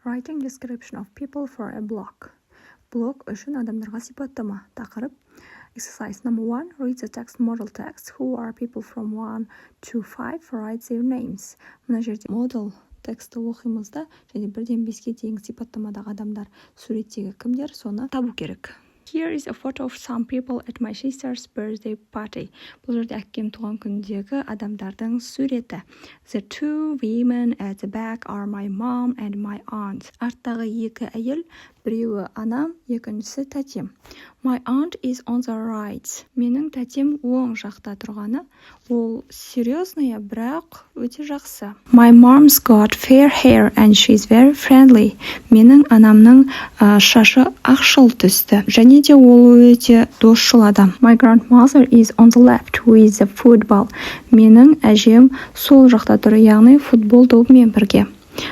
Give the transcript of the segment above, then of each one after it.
Writing description of people for a blog. Блог үшін адамдарға сипаттама. Тақырып. Exercise number 1. Read the text model text. Who are people from 1 to 5? Write their names. Мына жерде model тексті оқимыз да, және 1-ден 5-ке дейінгі сипаттамадағы адамдар, суреттегі кімдер, соны табу керек. Here is a photo of some people at my sister's birthday party. Бұл жерде әкем туған күндегі адамдардың суреті. The two women at the back are my mom and my aunt. Арттағы екі әйел, біреуі анам, екіншісі тәтем. My aunt is on the right. Менің тәтем оң жақта тұрғаны. Ол серьезная, бірақ өте жақсы. My mom's got fair hair and she's very friendly. Менің анамның шашы ақшыл түсті. Және де ол өте досшыл адам. My grandmother is on the left with the football. Менің әжем сол жақта тұр, яғни футбол добымен бірге.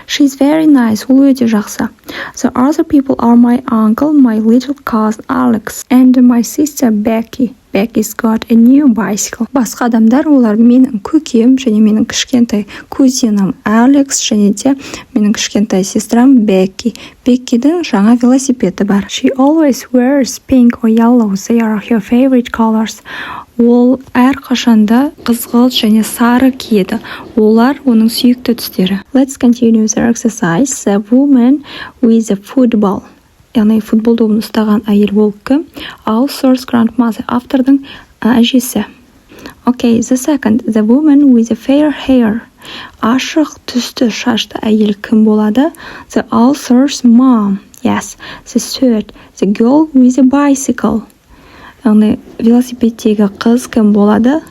She's very nice. Ол өте жақсы. The other people are my uncle, my little cousin Alex, and my sister Becky. Becky's got a new bicycle. Басқа адамдар, олар менің көкем, және менің кішкентай кузинам Алекс, және де менің кішкентай сестрам Becky. Беккидің жаңа велосипеді бар. She always wears pink or yellow. They are her favorite colors. Ол әр қашанда қызғылт және сары киеді. Олар оның сүйікті түстері. Let's continue the exercise. The woman with the football. Яғни футбол добын ұстаған әйел ол кім? Author's grandmother. Автордың әжесі. Okay, the second. The woman with the fair hair. Ашық түсті шашты әйел кім болады? The author's mom. Yes. The third. The girl with a bicycle. Яғни велосипедтегі қыз кім болады?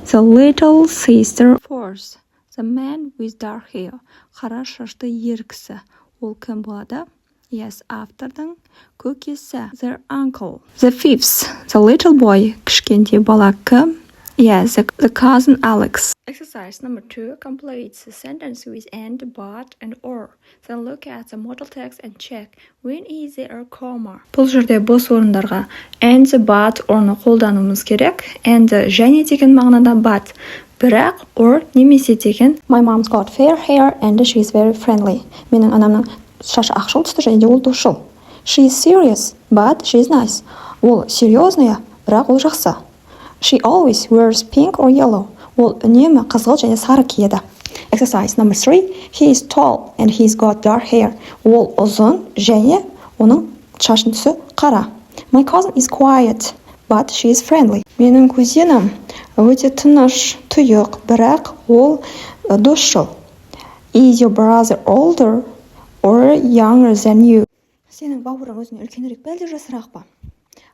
The little sister. Fourth. The man with dark hair. Қара шашты ер кісі. Ол кім болады? Yes, автордың көкесі. Their uncle. The fifth. The little boy. Кішкентай бала кім? Yes, the cousin Alex. Exercise number 2. Complete the sentence with and, but, and or. Then look at the model text and check when is there a comma. Бұл жерде бос орындарға and, but, orны қолдануымыз керек. And және деген мағынада but. Бірақ or немесе деген My mom's got fair hair and she's very friendly. Менің анамның шашы ақшыл түсті және де ол досшыл. She is serious, but she is nice. Ол серьезная, бірақ ол жақсы. She always wears pink or yellow. Ол үнемі қызғылт және сары киеді. Exercise number 3. He is tall and he's got dark hair. Ол ұзын және оның шашының түсі қара. My cousin is quiet, but she is friendly. Менің кузинам өте тыныш, тұйық, бірақ ол досшыл. Is your brother older or younger than you? Сенің бауырың өзінен үлкенірек пе әлде жасырақ па?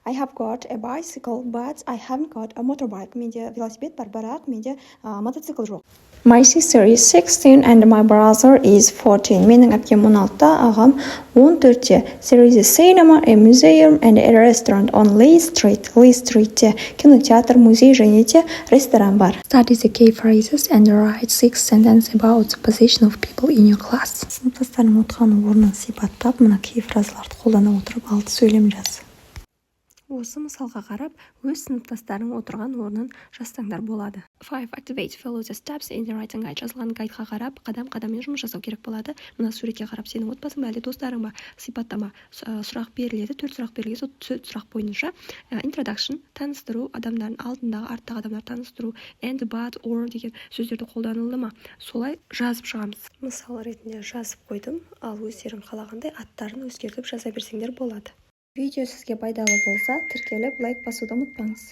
I have got a bicycle, but I haven't got a motorbike. Менде велосипед бар, бірақ менде мотоцикл жоқ. My sister is 16 and my brother is 14. Менің әпкем 16, ағам 14. There is a cinema, a museum and a restaurant on Lee Street. Lee Street'те кинотеатр, музей және де ресторан бар. Study the key phrases and write 6 sentences about the position of people in your class. Сыныптастарың отырған орнын сипаттап, мына key фразаларды қолдана отырып 6 сөйлем жаз. Осы мысалға қарап, өз сыныптастарың отырған орнын жазсаңдар болады. 5. Activate. Follow the steps in the writing guide. Жазылған гайдқа қарап, қадам-қадаммен жұмыс жасау керек болады. Мына суретке қарап, сенің отбасың ба әлде достарың ба? Сипаттама, сұрақ беріледі, 4 сұрақ беріледі, сол 4 сұрақ бойынша introduction, таныстыру, адамдардың алдындағы, арттағы адамдар таныстыру, and, but, or деген сөздерді қолданылды ма? Солай жазып шығамыз. Мысал ретінде жазып қойдым, ал өздерің қалағандай аттарын өзгертіп жаза берсеңдер болады. Видео сізге пайдалы болса, тіркеліп лайк басуды ұмытпаңыз.